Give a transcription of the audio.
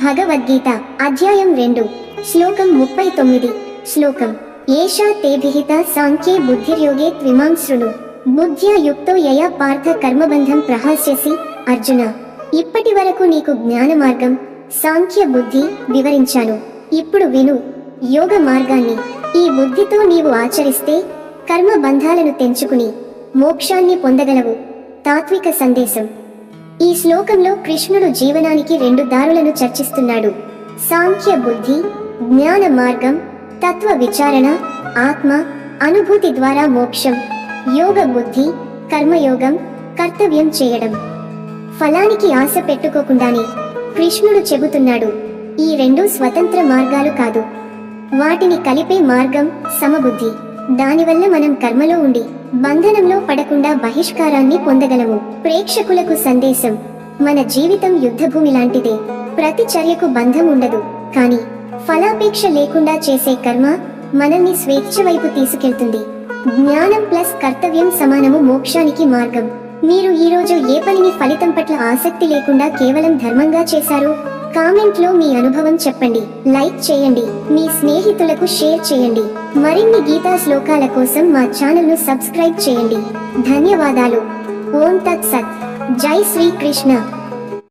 భగవద్గీత అధ్యాయం 2 శ్లోకం 39 శ్లోకం ఏషా తే విహిత సాంఖ్యే బుద్ధిర్యోగే త్విమాం శృణు బుద్ధ్యా యుక్తో యయా పార్థ కర్మబంధం ప్రహాస్యసి అర్జున. ఇప్పటి వరకు నీకు జ్ఞాన మార్గం సాంఖ్య బుద్ధి వివరించాను. ఇప్పుడు విను యోగ మార్గాన్ని. ఈ బుద్ధితో నీవు ఆచరిస్తే కర్మ బంధాలను తెంచుకుని మోక్షాన్ని పొందగలవు. తాత్విక సందేశం. ఈ శ్లోకంలో కృష్ణుడు జీవనానికి 2 దారులను చర్చిస్తున్నాడు. సాంఖ్య బుద్ధి జ్ఞాన మార్గం, తత్వ విచారణ, ఆత్మ అనుభూతి ద్వారా మోక్షం. యోగ బుద్ధి కర్మయోగం, కర్తవ్యం చేయడం. ఫలానికి ఆశ పెట్టుకోకుండానే కృష్ణుడు చెబుతున్నాడు, ఈ 2 స్వతంత్ర మార్గాలు కాదు, వాటిని కలిపే మార్గం సమబుద్ధి. దానివల్ల మనం కర్మలో ఉండి బంధనంలో పడకుండా బహిష్కారాన్ని పొందగలము. ప్రేక్షకులకు సందేశం. మన జీవితం యుద్ధభూమి లాంటిదే. ప్రతి చర్యకు బంధం ఉండదు, కానీ ఫలాపేక్ష లేకుండా చేసే కర్మ మనల్ని స్వేచ్ఛ వైపు తీసుకెళ్తుంది. జ్ఞానం ప్లస్ కర్తవ్యం సమానము మోక్షానికి మార్గం. మీరు ఈరోజు ఏ పనిని ఫలితం పట్ల ఆసక్తి లేకుండా కేవలం ధర్మంగా చేశారో కామెంట్ లో మీ అనుభవం చెప్పండి. లైక్ చేయండి, మీ స్నేహితులకు షేర్ చేయండి. మరిన్ని గీతా శ్లోకాల కోసం మా ఛానల్ ను సబ్స్క్రైబ్ చేయండి. ధన్యవాదాలు. ఓం తత్ సత్. జై శ్రీ కృష్ణ.